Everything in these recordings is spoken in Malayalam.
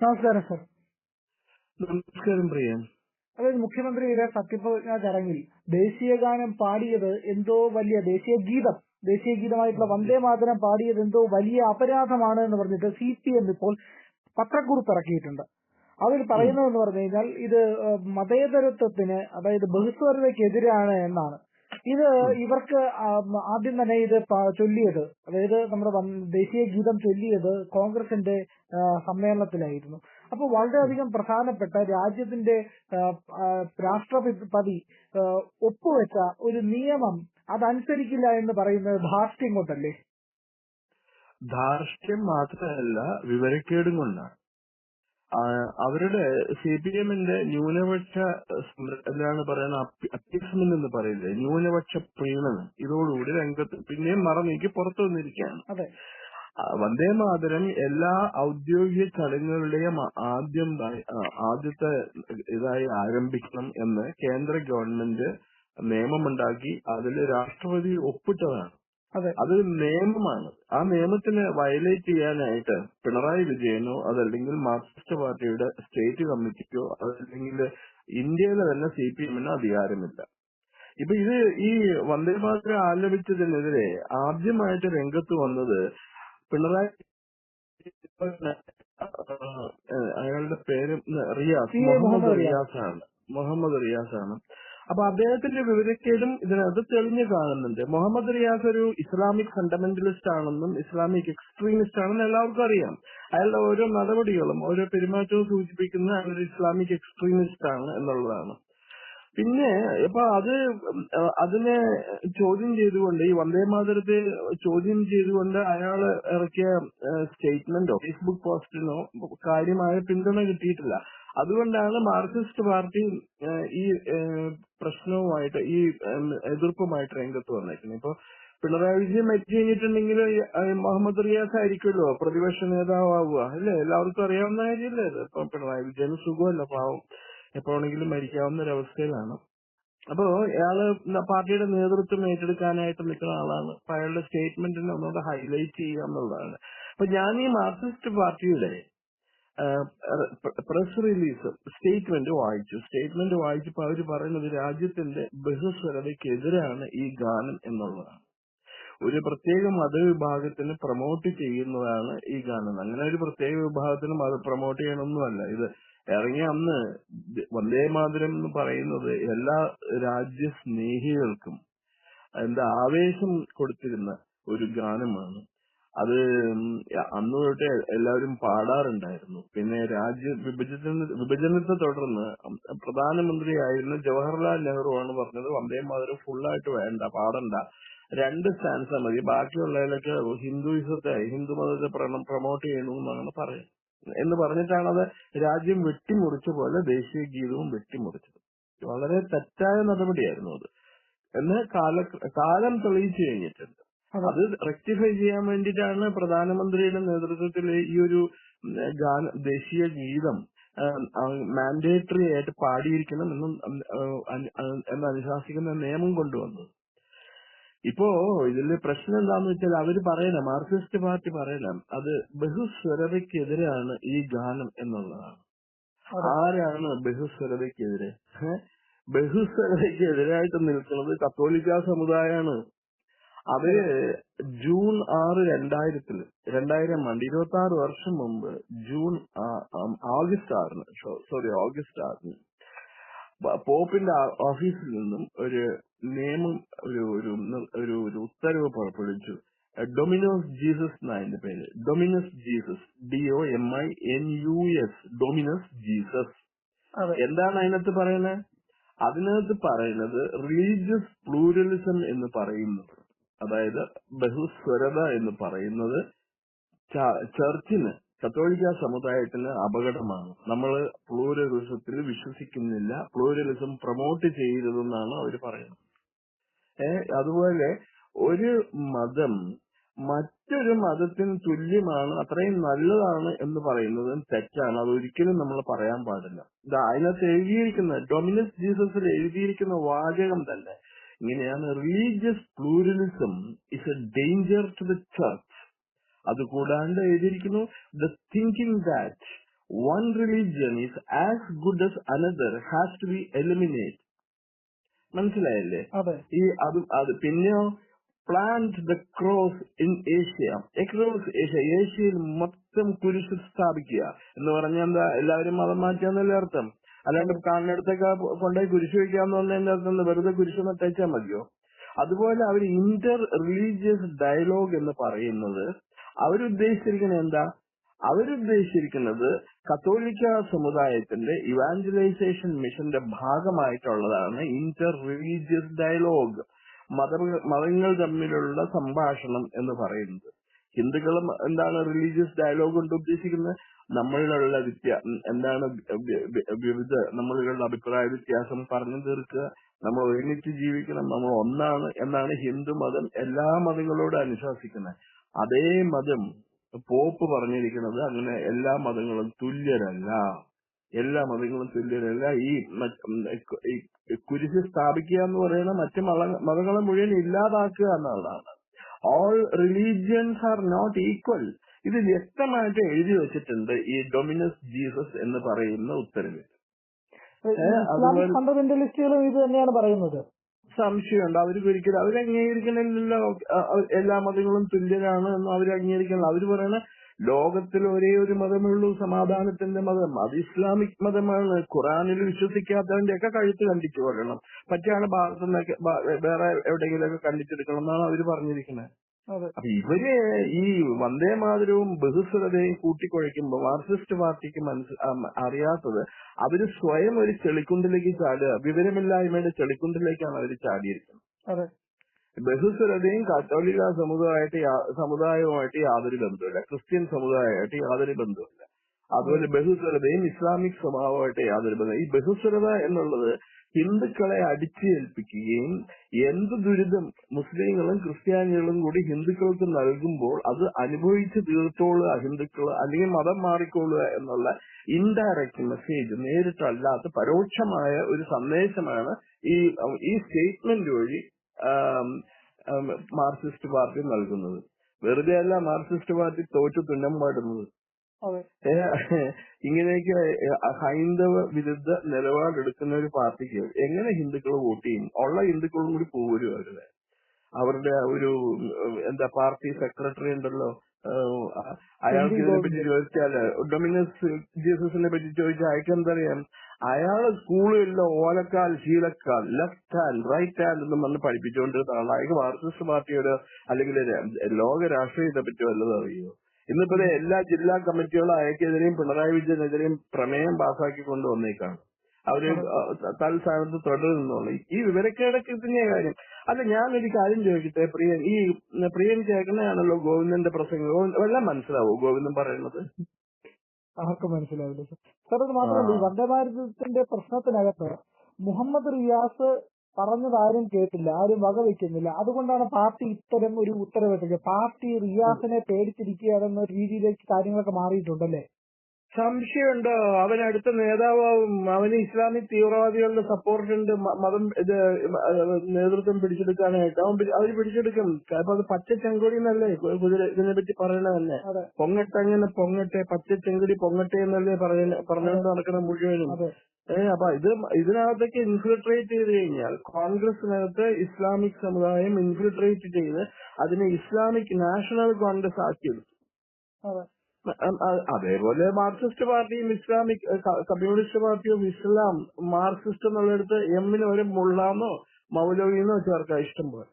നമസ്കാരം സർ. നമസ്കാരം പ്രിയൻ. അതായത് മുഖ്യമന്ത്രിയുടെ സത്യപ്രതിജ്ഞാ ചടങ്ങിൽ ദേശീയ ഗാനം പാടിയത് എന്തോ വലിയ ദേശീയ ഗീതമായിട്ടുള്ള വന്ദേ മാതരം പാടിയത് എന്തോ വലിയ അപരാധമാണ് എന്ന് പറഞ്ഞിട്ട് CPM ഇപ്പോൾ പത്രക്കുറിപ്പ് ഇറക്കിയിട്ടുണ്ട്. അതിൽ പറയുന്നതെന്ന് പറഞ്ഞു കഴിഞ്ഞാൽ ഇത് മതേതരത്വത്തിന്, അതായത് ബഹുസ്വരതയ്ക്കെതിരാണ് എന്നാണ്. ഇത് ഇവർക്ക് ആദ്യം തന്നെ ഇത് ചൊല്ലിയത്, അതായത് നമ്മുടെ ദേശീയ ഗീതം ചൊല്ലിയത് കോൺഗ്രസിന്റെ സമ്മേളനത്തിലായിരുന്നു. അപ്പോൾ വളരെയധികം പ്രധാനപ്പെട്ട രാജ്യത്തിന്റെ രാഷ്ട്രപതി ഒപ്പുവെച്ച ഒരു നിയമം അതനുസരിക്കില്ല എന്ന് പറയുന്നത് ധാർഷ്ട്യം കൊണ്ടല്ലേ? ധാർഷ്ട്യം മാത്രമല്ല, വിവരക്കേടും കൊണ്ടാണ്. അവരുടെ CPM-ന്റെ ന്യൂനപക്ഷ എന്താണ് പറയുന്ന അപ്പീസ്മെന്റ് എന്ന് പറയുന്നത്, ന്യൂനപക്ഷ പ്രീണനം ഇതോടുകൂടി രംഗത്ത് പിന്നെയും മറന്നേക്ക് പുറത്തു വന്നിരിക്കുകയാണ്. വന്ദേ മാതരം എല്ലാ ഔദ്യോഗിക ചടങ്ങുകളുടെയും ആദ്യത്തെ ഇതായി ആരംഭിക്കണം എന്ന് കേന്ദ്ര ഗവൺമെന്റ് നിയമമുണ്ടാക്കി അതിൽ രാഷ്ട്രപതി ഒപ്പിട്ടതാണ്. അത് നിയമമാണ്. ആ നിയമത്തിന് വയലേറ്റ് ചെയ്യാനായിട്ട് പിണറായി വിജയനോ അതല്ലെങ്കിൽ മാർക്സിസ്റ്റ് പാർട്ടിയുടെ സ്റ്റേറ്റ് കമ്മിറ്റിക്കോ അതല്ലെങ്കിൽ ഇന്ത്യയിലെ തന്നെ CPM-ന് അധികാരമില്ല. ഇപ്പൊ ഇത് ഈ വന്ദേ മാതരം ആലപിച്ചതിനെതിരെ ആദ്യമായിട്ട് രംഗത്ത് വന്നത് പിണറായി, അയാളുടെ പേര് മുഹമ്മദ് റിയാസാണ്. അപ്പൊ അദ്ദേഹത്തിന്റെ വിവരക്കേടും ഇതിനകത്ത് തെളിഞ്ഞു കാണുന്നുണ്ട്. മുഹമ്മദ് റിയാസ് ഒരു ഇസ്ലാമിക് ഫണ്ടമെന്റലിസ്റ്റ് ആണെന്നും ഇസ്ലാമിക് എക്സ്ട്രീമിസ്റ്റ് ആണെന്നും എല്ലാവർക്കും അറിയാം. അയാളുടെ ഓരോ നടപടികളും ഓരോ പെരുമാറ്റവും സൂചിപ്പിക്കുന്ന ഒരു ഇസ്ലാമിക് എക്സ്ട്രീമിസ്റ്റ് ആണ് എന്നുള്ളതാണ്. പിന്നെ ഇപ്പൊ അതിനെ ചോദ്യം ചെയ്തുകൊണ്ട്, ഈ വന്ദേ മാതരത്തെ ചോദ്യം ചെയ്തുകൊണ്ട് അയാൾ ഇറക്കിയ സ്റ്റേറ്റ്മെന്റോ ഫേസ്ബുക്ക് പോസ്റ്റിനോ കാര്യമായ പിന്തുണ കിട്ടിയിട്ടില്ല. അതുകൊണ്ടാണ് മാർക്സിസ്റ്റ് പാർട്ടി ഈ പ്രശ്നവുമായിട്ട്, ഈ എതിർപ്പുമായിട്ട് രംഗത്ത് വന്നേക്കുന്നത്. ഇപ്പൊ പിണറായി വിജയൻ മരിച്ചു കഴിഞ്ഞിട്ടുണ്ടെങ്കിൽ മുഹമ്മദ് റിയാസ് ആയിരിക്കുമല്ലോ പ്രതിപക്ഷ നേതാവുക, അല്ലേ? എല്ലാവർക്കും അറിയാവുന്ന കാര്യമല്ലേ ഇത്. ഇപ്പൊ പിണറായി വിജയന് സുഖമല്ല, പാവം, എപ്പോഴെങ്കിലും മരിക്കാവുന്ന ഒരവസ്ഥയിലാണ്. അപ്പോ ഇയാള് പാർട്ടിയുടെ നേതൃത്വം ഏറ്റെടുക്കാനായിട്ട് നിൽക്കുന്ന ആളാണ്. അപ്പൊ അയാളുടെ സ്റ്റേറ്റ്മെന്റിനെ ഒന്നുകൂടെ ഹൈലൈറ്റ് ചെയ്യുക എന്നുള്ളതാണ്. അപ്പൊ ഞാൻ ഈ മാർക്സിസ്റ്റ് പാർട്ടിയുടെ പ്രസ് റിലീസ് സ്റ്റേറ്റ്മെന്റ് വായിച്ചപ്പോ അവര് പറയുന്നത് രാജ്യത്തിന്റെ ബഹുസ്വരതയ്ക്കെതിരാണ് ഈ ഗാനം എന്നുള്ളതാണ്. ഒരു പ്രത്യേക മതവിഭാഗത്തിന് പ്രൊമോട്ട് ചെയ്യുന്നതാണ് ഈ ഗാനം. അങ്ങനെ ഒരു പ്രത്യേക വിഭാഗത്തിന് പ്രൊമോട്ട് ചെയ്യണമെന്നല്ല. ഇത് ഇറങ്ങിയ അന്ന് വന്ദേ മാതരം എന്ന് പറയുന്നത് എല്ലാ രാജ്യസ്നേഹികൾക്കും ആവേശം കൊടുത്തിരുന്ന ഒരു ഗാനമാണ്. അത് അന്ന് തൊട്ടേ എല്ലാവരും പാടാറുണ്ടായിരുന്നു. പിന്നെ വിഭജനത്തെ തുടർന്ന് പ്രധാനമന്ത്രിയായിരുന്ന ജവഹർലാൽ നെഹ്റു ആണ് പറഞ്ഞത് വന്ദേ മാതരം ഫുള്ളായിട്ട് വേണ്ട, പാടണ്ട, 2 സ്റ്റാൻസ മതി, ബാക്കിയുള്ളതിലൊക്കെ ഹിന്ദു മതത്തെ പ്രൊമോട്ട് ചെയ്യണമെന്നാണ് എന്ന് പറഞ്ഞിട്ടാണ് അത് രാജ്യം വെട്ടിമുറിച്ച പോലെ ദേശീയ ഗീതവും വെട്ടിമുറിച്ചത്. വളരെ തെറ്റായ നടപടിയായിരുന്നു അത് എന്ന് കാലം തെളിയിച്ചു കഴിഞ്ഞിട്ടുണ്ട്. അത് റെക്ടിഫൈ ചെയ്യാൻ വേണ്ടിയിട്ടാണ് പ്രധാനമന്ത്രിയുടെ നേതൃത്വത്തിൽ ഈ ഒരു ദേശീയ ഗീതം മാൻഡേറ്ററി ആയിട്ട് പാടിയിരിക്കണം എന്ന് അനുശാസിക്കുന്ന നിയമം കൊണ്ടുവന്നത്. ഇപ്പോ ഇതില് പ്രശ്നം എന്താന്ന് വെച്ചാൽ അവര് പറയണം, മാർക്സിസ്റ്റ് പാർട്ടി പറയണം, അത് ബഹുസ്വരതയ്ക്കെതിരാണ് ഈ ഗാനം എന്നുള്ളതാണ്. ആരാണ് ബഹുസ്വരതയ്ക്കെതിരെ? ബഹുസ്വരതയ്ക്കെതിരായിട്ട് നിൽക്കുന്നത് കത്തോലിക്ക സമുദായമാണ്. അവര് ജൂൺ 6, 2000 ആണ്ട് 26 വർഷം മുമ്പ് ഓഗസ്റ്റ് 6 പോപ്പിന്റെ ഓഫീസിൽ നിന്നും ഒരു നിയമം, ഒരു ഉത്തരവ് പുറപ്പെടുവിച്ചു. ഡൊമിനോസ് ജീസസ് എന്നതിന്റെ പേര്. ഡൊമിനസ് ജീസസ്, DOMINUS, ഡൊമിനസ് ജീസസ്. എന്താണ് അതിനകത്ത് പറയുന്നത്? അതിനകത്ത് പറയുന്നത് റിലീജിയസ് പ്ലൂരലിസം എന്ന് പറയുന്നത്, അതായത് ബഹുസ്വരത എന്ന് പറയുന്നത് ചർച്ചിന്, കത്തോലിക്ക സമുദായത്തിന് അപകടമാണ്. നമ്മൾ പ്ലൂരലിസത്തിൽ വിശ്വസിക്കുന്നില്ല, പ്ലൂരലിസം പ്രൊമോട്ട് ചെയ്യരുതെന്നാണ് അവർ പറയുന്നത്. അതുപോലെ ഒരു മതം മറ്റൊരു മതത്തിന് തുല്യമാണ്, അത്രയും നല്ലതാണ് എന്ന് പറയുന്നത് തെറ്റാണ്. അതൊരിക്കലും നമ്മൾ പറയാൻ പാടില്ല. അതിനകത്ത് എഴുതിയിരിക്കുന്ന ഡൊമിനസ് ജീസസിൽ എഴുതിയിരിക്കുന്ന വാചകം തന്നെ ഇങ്ങനെയാണ്: religious pluralism is a danger to the church. അതുകൂടാണ്ട് എഴുതിയിരിക്കുന്നു, the thinking that one religion is as good as another has to be eliminated. മനസ്സിലായില്ലേ? അതെ അത് പിന്നെയോ plant the cross in Asia, across Asia, ഏഷ്യയിൽ മൊത്തം കുരിശ് സ്ഥാപിക്കുക എന്ന് പറഞ്ഞാൽ എന്താ? എല്ലാവരും മതം മാറ്റിയാന്നല്ലേ അർത്ഥം? അല്ലാണ്ട് കാണുന്നിടത്തൊക്കെ കൊണ്ടുപോയി കുരിശ് വയ്ക്കാന്ന് പറഞ്ഞതിന്റെ അർത്ഥം വെറുതെ കുരിശ് നട്ടയച്ചാൽ മതിയോ? അതുപോലെ അവർ ഇന്റർ റിലീജിയസ് ഡയലോഗ് എന്ന് പറയുന്നത് അവരുദ്ദേശിച്ചിരിക്കുന്നത് എന്താ? അവരുദ്ദേശിച്ചിരിക്കുന്നത് കത്തോലിക്ക സമുദായത്തിന്റെ ഇവാഞ്ചലൈസേഷൻ മിഷന്റെ ഭാഗമായിട്ടുള്ളതാണ് ഇന്റർ റിലീജിയസ് ഡയലോഗ്, മതങ്ങൾ തമ്മിലുള്ള സംഭാഷണം എന്ന് പറയുന്നത്. ഹിന്ദുക്കളും എന്താണ് റിലീജിയസ് ഡയലോഗ് കൊണ്ട് ഉദ്ദേശിക്കുന്നത്? നമ്മളിലുള്ള എന്താണ് നമ്മളിലുള്ള അഭിപ്രായ വ്യത്യാസം പറഞ്ഞു തീർക്കുക, നമ്മൾ ഒരുമിച്ച് ജീവിക്കണം, നമ്മൾ ഒന്നാണ് എന്നാണ് ഹിന്ദു മതം എല്ലാ മതങ്ങളോടും അനുശാസിക്കുന്നത്. അതേ മതം പോപ്പ് പറഞ്ഞിരിക്കുന്നത് അങ്ങനെ എല്ലാ മതങ്ങളും തുല്യരല്ല, എല്ലാ മതങ്ങളും തുല്യരല്ല. ഈ കുരിശ് സ്ഥാപിക്കുക എന്ന് പറയുന്ന മറ്റ് മതങ്ങളെ മുഴുവൻ ഇല്ലാതാക്കുക എന്നുള്ളതാണ്. All religions are not equal. ഇത് വ്യക്തമായിട്ട് എഴുതി വെച്ചിട്ടുണ്ട് ഈ ഡൊമിനസ് ജീസസ് എന്ന് പറയുന്ന ഉത്തരവിൽ. ഫണ്ടമെന്റലിസ്റ്റുകളും ഇത് തന്നെയാണ് പറയുന്നത്. സംശയമുണ്ട്. ഒരിക്കലും അവരംഗീകരിക്കണില്ലല്ലോ എല്ലാ മതങ്ങളും തുല്യരാണ് എന്ന് അവരംഗീകരിക്കണില്ല. അവര് പറയണ ലോകത്തിൽ ഒരേ ഒരു മതമേ ഉള്ളൂ, സമാധാനത്തിന്റെ മതം, അത് ഇസ്ലാമിക് മതമാണ്. ഖുറാനിൽ വിശ്വസിക്കാത്തവന്റെ ഒക്കെ കഴുത്ത് കണ്ടിച്ചു കൊള്ളണം, മറ്റാണ് ഭാഗത്തു നിന്നൊക്കെ വേറെ എവിടെയെങ്കിലുമൊക്കെ കണ്ടിച്ചെടുക്കണം എന്നാണ് അവര് പറഞ്ഞിരിക്കുന്നത്. അപ്പൊ ഇവര് ഈ വന്ദേ മാതരവും ബഹുസ്വരതയും കൂട്ടിക്കുഴയ്ക്കുമ്പോ മാർക്സിസ്റ്റ് പാർട്ടിക്ക് അറിയാത്തത് അവര് സ്വയം ഒരു ചെളിക്കുണ്ടിലേക്ക് ചാടുക, വിവരമില്ലായ്മയുടെ ചെളിക്കുണ്ടിലേക്കാണ് അവർ ചാടിയിരിക്കുന്നത്. ബഹുസ്വരതയും കത്തോലിക്ക സമുദായവുമായിട്ട് യാതൊരു ബന്ധമില്ല, ക്രിസ്ത്യൻ സമുദായമായിട്ട് യാതൊരു ബന്ധമില്ല. അതുപോലെ ബഹുസ്വരതയും ഇസ്ലാമിക് സ്വഭാവമായിട്ട് യാതൊരു ബന്ധം. ഈ ബഹുസ്വരത എന്നുള്ളത് ഹിന്ദുക്കളെ അടിച്ചേൽപ്പിക്കുകയും എന്ത് ദുരിതം മുസ്ലിങ്ങളും ക്രിസ്ത്യാനികളും കൂടി ഹിന്ദുക്കൾക്ക് നൽകുമ്പോൾ അത് അനുഭവിച്ച് തീർത്തോളുക ഹിന്ദുക്കൾ, അല്ലെങ്കിൽ മതം മാറിക്കൊള്ളുക എന്നുള്ള ഇൻഡയറക്റ്റ് മെസ്സേജ്, നേരിട്ടല്ലാത്ത പരോക്ഷമായ ഒരു സന്ദേശമാണ് ഈ സ്റ്റേറ്റ്മെന്റ് വഴി മാർക്സിസ്റ്റ് പാർട്ടി നൽകുന്നത്. വെറുതെ അല്ല മാർക്സിസ്റ്റ് പാർട്ടി തോറ്റു തുന്നം പാടുന്നത്. ഇങ്ങനെയൊക്കെ ഹൈന്ദവ വിരുദ്ധ നിലപാടെടുക്കുന്ന ഒരു പാർട്ടിക്ക് എങ്ങനെ ഹിന്ദുക്കൾ വോട്ട് ചെയ്യും? ഉള്ള ഹിന്ദുക്കളും കൂടി പോരും അവരുടെ ഒരു പാർട്ടി സെക്രട്ടറി ഉണ്ടല്ലോ, അയാൾക്ക് ഇതിനെപ്പറ്റി ചോദിച്ചാല്, ഡൊമിനസ് ജീസസിനെ പറ്റി ചോദിച്ചാൽ അയാൾക്ക് എന്തറിയാം? അയാള് സ്കൂളിലുള്ള ഓലക്കാൽ ശീലക്കാൽ ലെഫ്റ്റ് ഹാൻഡ് റൈറ്റ് ഹാൻഡ് എന്ന് പറഞ്ഞ് പഠിപ്പിച്ചുകൊണ്ടിരുന്ന ആളാണ്. അയാൾക്ക് മാർക്സിസ്റ്റ് പാർട്ടിയുടെ അല്ലെങ്കിൽ ലോക രാഷ്ട്രീയത്തെ പറ്റി വല്ലതും അറിയോ? ഇന്നിപ്പോ എല്ലാ ജില്ലാ കമ്മിറ്റികളും അയാൾക്കെതിരെയും പിണറായി വിജയനെതിരെയും പ്രമേയം പാസ്സാക്കി കൊണ്ടുവന്നേക്കാണ്. അവര് തൽസ്ഥാനത്ത് തുടരുന്നുള്ളൂ. ഈ വിവരക്കേടൊക്കെ ഇതിന്റെ കാര്യം അല്ല. ഞാനൊരു കാര്യം ചോദിക്കട്ടെ, പ്രിയൻ കേൾക്കുന്നതാണല്ലോ ഗോവിന്ദന്റെ പ്രസംഗം, എല്ലാം മനസ്സിലാവോ ഗോവിന്ദൻ പറയുന്നത്? ആർക്കും മനസ്സിലാവില്ല സാർ. അത് മാത്രമല്ല, ഈ വന്ദേഭാരതത്തിന്റെ പ്രശ്നത്തിനകത്ത് മുഹമ്മദ് റിയാസ് പറഞ്ഞതാരും കേട്ടില്ല, ആരും വകവെക്കുന്നില്ല. അതുകൊണ്ടാണ് പാർട്ടി ഇത്തരം ഒരു ഉത്തരവിട്ടത്. പാർട്ടി റിയാസിനെ പേടിച്ചിരിക്കുകയാണെന്ന രീതിയിലേക്ക് കാര്യങ്ങളൊക്കെ മാറിയിട്ടുണ്ടല്ലേ? സംശയമുണ്ടോ? അവൻ അടുത്ത നേതാവും, അവന് ഇസ്ലാമിക് തീവ്രവാദികളുടെ സപ്പോർട്ടുണ്ട്, മതം നേതൃത്വം പിടിച്ചെടുക്കാനായിട്ട് അവര് പിടിച്ചെടുക്കും. അപ്പൊ അത് പച്ച ചെങ്കൊടി എന്നല്ലേ ഇതിനെ പറ്റി പറയണതല്ലേ? പൊങ്ങട്ടങ്ങനെ പൊങ്ങട്ടെ, പച്ച ചെങ്കൊടി പൊങ്ങട്ടെ എന്നല്ലേ പറഞ്ഞുകൊണ്ട് നടക്കണം മുഴുവനും. അപ്പൊ ഇതിനകത്തേക്ക് ഇൻഫിൽട്രേറ്റ് ചെയ്ത് കഴിഞ്ഞാൽ കോൺഗ്രസിനകത്ത് ഇസ്ലാമിക് സമുദായം ഇൻഫിൽട്രേറ്റ് ചെയ്ത് അതിനെ ഇസ്ലാമിക് നാഷണൽ കോൺഗ്രസ് ആക്കിയെടുത്തു. അതേപോലെ മാർക്സിസ്റ്റ് പാർട്ടിയും Islamic communist party of Islam, Marxist എന്നുള്ളിടത്ത് എമ്മിന് ഒരു മുള്ളാന്നോ മൗലവിന്നോ ചേർക്കാം ഇഷ്ടം പോലെ.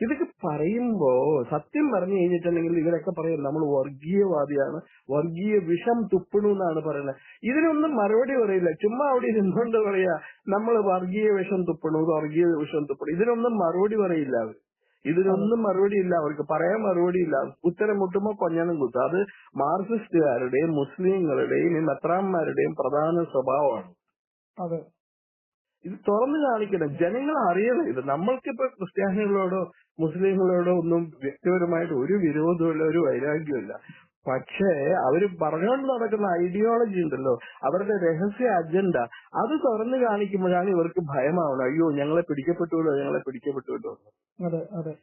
ഇതൊക്കെ പറയുമ്പോ സത്യം പറഞ്ഞു കഴിഞ്ഞിട്ടുണ്ടെങ്കിൽ ഇവരൊക്കെ പറയും നമ്മൾ വർഗീയവാദിയാണ്, വർഗീയ വിഷം തുപ്പണു എന്നാണ് പറയുന്നത്. ഇതിനൊന്നും മറുപടി പറയില്ല, ചുമ്മാ അവിടെ ഇരുന്നുകൊണ്ട് പറയാ നമ്മൾ വർഗീയ വിഷം തുപ്പണു, വർഗീയ വിഷം തുപ്പണു. ഇതിനൊന്നും മറുപടി പറയില്ല അവർ. ഇതിനൊന്നും മറുപടിയില്ല, അവർക്ക് പറയാൻ മറുപടിയില്ല. ഉത്തരം മുട്ടുമ്പോ കൊഞ്ഞണം കുത്തും. അത് മാർക്സിസ്റ്റുകാരുടെയും മുസ്ലിങ്ങളുടെയും ഈ മെത്രാന്മാരുടെയും പ്രധാന സ്വഭാവമാണ്. ഇത് തുറന്നു കാണിക്കണം, ജനങ്ങൾ അറിയണം ഇത്. നമ്മൾക്കിപ്പോ ക്രിസ്ത്യാനികളോടോ മുസ്ലിങ്ങളോടോ ഒന്നും വ്യക്തിപരമായിട്ട് ഒരു വിരോധമില്ല, ഒരു വൈരാഗ്യമില്ല. പക്ഷേ അവര് പറഞ്ഞുകൊണ്ട് നടക്കുന്ന ഐഡിയോളജി ഉണ്ടല്ലോ, അവരുടെ രഹസ്യ അജണ്ട, അത് തുറന്നു കാണിക്കുമ്പോഴാണ് ഇവർക്ക് ഭയമാവുന്നത്. അയ്യോ ഞങ്ങളെ പിടിക്കപ്പെട്ടുവല്ലോ. അതെ അതെ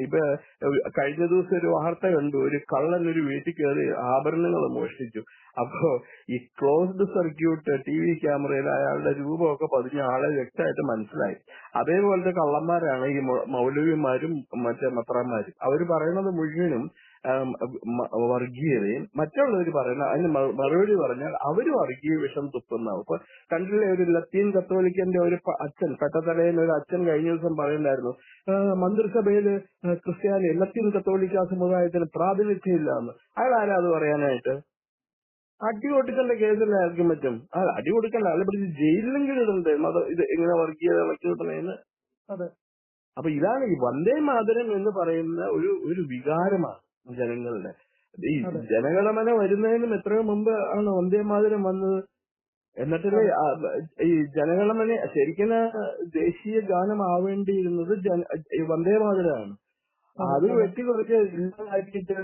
ഇപ്പൊ കഴിഞ്ഞ ദിവസം ഒരു വാർത്ത കണ്ടു, ഒരു കള്ളൻ ഒരു വീട്ടിൽ കയറി ആഭരണങ്ങൾ മോഷ്ടിച്ചു. അപ്പോ ഈ ക്ലോസ്ഡ് സർക്യൂട്ട് TV ക്യാമറയിൽ അയാളുടെ രൂപമൊക്കെ പതിഞ്ഞ ആളെ വ്യക്തമായിട്ട് മനസ്സിലായി. അതേപോലത്തെ കള്ളന്മാരാണ് ഈ മൗലവിമാരും മറ്റേ മത്രന്മാരും. അവര് പറയുന്നത് മുഴുവനും വർഗീയതയും, മറ്റുള്ളവർ പറയുന്ന അതിന് മറുപടി പറഞ്ഞാൽ അവര് വർഗീയ വിഷം തുപ്പുന്നാവും. ഇപ്പൊ കണ്ടില്ലേ, ഒരു ലത്തീൻ കത്തോലിക്കന്റെ ഒരു അച്ഛൻ, പെട്ടത്തലയിൽ ഒരു അച്ഛൻ കഴിഞ്ഞ ദിവസം പറയുണ്ടായിരുന്നു, മന്ത്രിസഭയില് ലത്തീൻ കത്തോലിക്ക സമുദായത്തിന് പ്രാതിനിധ്യമില്ല എന്ന്. അയാൾ ആരാ അത് പറയാനായിട്ട്? അടി കൊടുക്കേണ്ട കേസല്ലേ ആർക്കും പറ്റും? അടി കൊടുക്കണ്ട, അയാളെ പിടിച്ച് ജയിലിലെങ്കിലും ഇടണ്ടേ ഇത് ഇങ്ങനെ വർഗീയത വയ്ക്കുന്നതിന്? അതെ. അപ്പൊ ഇതാണ് ഈ വന്ദേ മാതരം എന്ന് പറയുന്ന ഒരു വികാരമാണ് ജനങ്ങളുടെ. ഈ ജനഗണമന വരുന്നതിനും എത്രയോ മുമ്പ് ആണ് വന്ദേ മാതരം വന്നത്. എന്നിട്ടല്ലേ ഈ ജനഗണമന ശരിക്കും ദേശീയ ഗാനമാവേണ്ടിയിരുന്നത് വന്ദേ മാതരമാണ്. അത് വെട്ടിക്കുറച്ച് ഇല്ലാതാക്കിയിട്ട്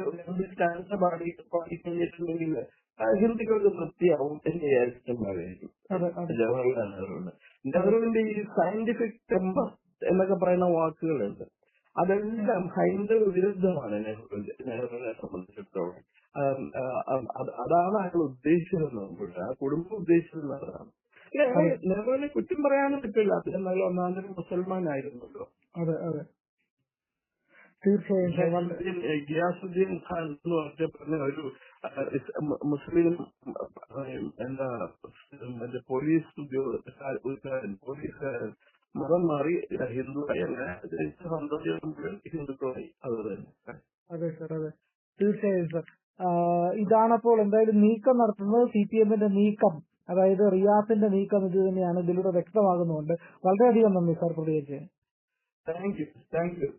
സ്റ്റാൻസ് പാടിക്കഴിഞ്ഞിട്ടുണ്ടെങ്കിൽ ഹിന്ദികൾക്ക് തൃപ്തിയാവും എന്ന് വിചാരിച്ചിട്ടുണ്ടാകും ജവഹർലാൽ നെഹ്റുവിന്. നെഹ്റുവിന്റെ ഈ സയന്റിഫിക് ടെമ്പർ എന്നൊക്കെ പറയുന്ന വാക്കുകളുണ്ട്, അതെല്ലാം ഹൈന്ദവ വിരുദ്ധമാണ് നെഹ്റുവിനെ സംബന്ധിച്ചിടത്തോളം. അതാണ് അയാൾ ഉദ്ദേശിച്ചത്, ആ കുടുംബം ഉദ്ദേശിച്ചത് അതാണ്. നെഹ്റുവിനെ കുറ്റം പറയാനും പറ്റില്ല, അദ്ദേഹം നല്ല ഒന്നാന്തരം മുസൽമാനായിരുന്നല്ലോ. അതെ അതെ തീർച്ചയായും. ഗിയാസുദ്ദീൻ ഖാൻ എന്ന് പറഞ്ഞ ഒരു മുസ്ലിം പോലീസ് ഉദ്യോഗസ്ഥൻ, പോലീസുകാരൻ മതം മാറി ഹിന്ദുവായി, അങ്ങനെ സന്തോഷം ഹിന്ദുക്കളായി. അത് തന്നെ. അതെ സർ, അതെ തീർച്ചയായും സർ. ഇതാണപ്പോൾ എന്തായാലും നീക്കം നടത്തുന്നത്, CPM-ന്റെ നീക്കം, അതായത് റിയാസിന്റെ നീക്കം ഇത് തന്നെയാണ് ഇതിലൂടെ വ്യക്തമാകുന്നുണ്ട്. വളരെയധികം നന്ദി സാർ പ്രതികരിച്ചത്. Thank you.